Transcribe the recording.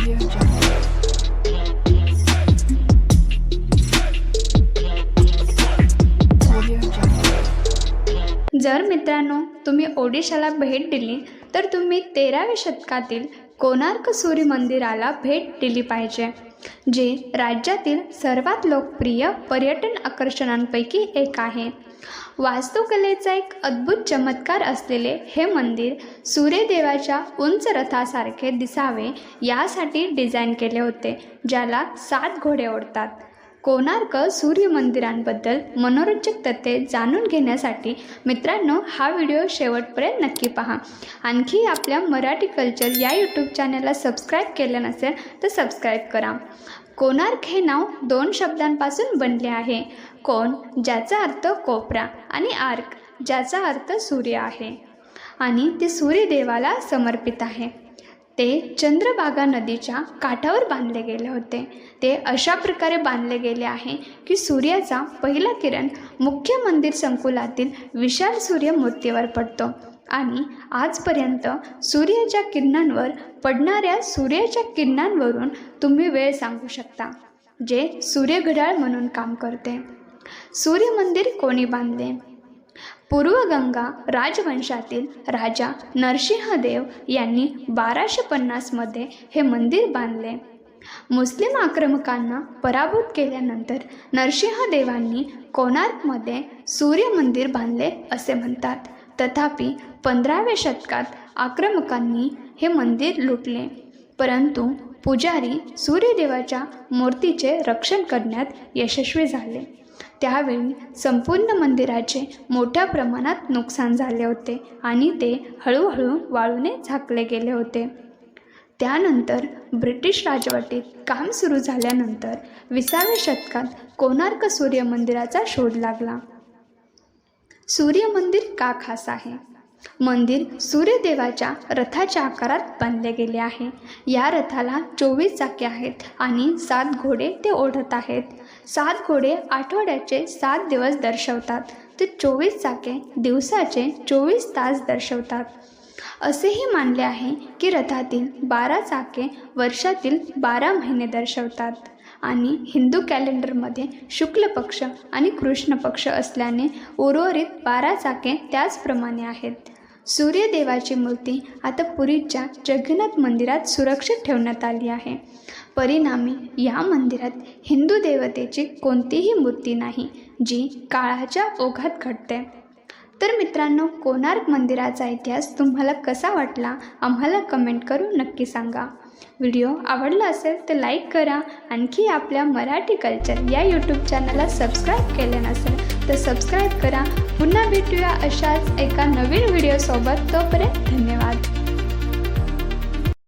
Audio Jungle. Audio Jungle. जर मित्रांनो तुम्ही ओडिशाला भेट दिली तर तुम्ही 13व्या शतकातील कोणार्क सूर्य मंदिराला भेट दिली पाहिजे, जे राज्यातील सर्वात लोकप्रिय पर्यटन आकर्षणांपैकी एक आहे. वास्तुकलेचा एक अद्भुत चमत्कार असलेले हे मंदिर सूर्यदेवाच्या उंच रथासारखे दिसावे यासाठी डिझाईन केले होते, ज्याला 7 घोडे ओढतात. कोणार्क सूर्य मंदिरांबद्दल मनोरंजक तथ्ये जाणून घेण्यासाठी मित्रांनो हा व्हिडिओ शेवटपर्यंत नक्की पहा. आणखी आपल्या मराठी कल्चर या यूट्यूब चॅनलला सबस्क्राईब केलं नसेल तर सबस्क्राईब करा. कोणार्क हे नाव 2 शब्दांपासून बनले आहे. कोण ज्याचा अर्थ कोपरा आणि आर्क ज्याचा अर्थ सूर्य आहे, आणि ते सूर्यदेवाला समर्पित आहे. ते चंद्रभागा नदीच्या काठावर बांधले गेले होते. ते अशा प्रकारे बांधले गेले आहे की सूर्याचा पहिला किरण मुख्य मंदिर संकुलातील विशाल सूर्य मूर्तीवर पडतो, आणि आजपर्यंत सूर्याच्या किरणांवर पडणाऱ्या सूर्याच्या किरणांवरून तुम्ही वेळ सांगू शकता, जे सूर्यघड्याळ म्हणून काम करते. सूर्य मंदिर कोणी बांधले? पूर्वगंगा राजवंशातील राजा नरसिंहदेव यांनी 1250मध्ये हे मंदिर बांधले. मुस्लिम आक्रमकांना पराभूत केल्यानंतर नरसिंहदेवांनी कोणार्कमध्ये सूर्य मंदिर बांधले असे म्हणतात. तथापि 15व्या शतकात आक्रमकांनी हे मंदिर लुटले, परंतु पुजारी सूर्यदेवाच्या मूर्तीचे रक्षण करण्यात यशस्वी झाले. त्यावेळी संपूर्ण मंदिराचे मोठ्या प्रमाणात नुकसान झाले होते आणि ते हळूहळू वाळूने झाकले गेले होते. त्यानंतर ब्रिटिश राजवटीत काम सुरू झाल्यानंतर 20व्या शतकात कोणार्क सूर्य मंदिराचा शोध लागला. सूर्य मंदिर का खास आहे? मंदिर सूर्यदेवाच्या रथाच्या आकारात बांधले गेले आहे. या रथाला 24 चाके आहेत आणि 7 घोडे ते ओढत आहेत. 7 घोडे आठवड्याचे 7 दिवस दर्शवतात, तर 24 चाके दिवसाचे 24 तास दर्शवतात. असेही मानले आहे की रथातील 12 चाके वर्षातील 12 महिने दर्शवतात, आणि हिंदू कॅलेंडरमध्ये शुक्ल पक्ष आणि कृष्ण पक्ष असल्याने उर्वरित 12 चाके त्याचप्रमाणे आहेत. सूर्यदेवाची मूर्ती आता पुरीच्या जगन्नाथ मंदिरात सुरक्षित ठेवण्यात आली आहे. परिणामी या मंदिरात हिंदू देवतेची कोणतीही मूर्ती नाही, जी काळाच्या ओघात घडते. तर मित्रांनो, कोणार्क मंदिराचा इतिहास तुम्हाला कसा वाटला आम्हाला कमेंट करून नक्की सांगा. व्हिडिओ आवडला असेल तर लाईक करा. आणखी आपल्या मराठी कल्चर या यूट्यूब चॅनलला सबस्क्राईब केले नसेल तर सबस्क्राईब करा. पुन्हा भेटूया अशाच एका नवीन व्हिडिओसोबत. तोपर्यंत धन्यवाद.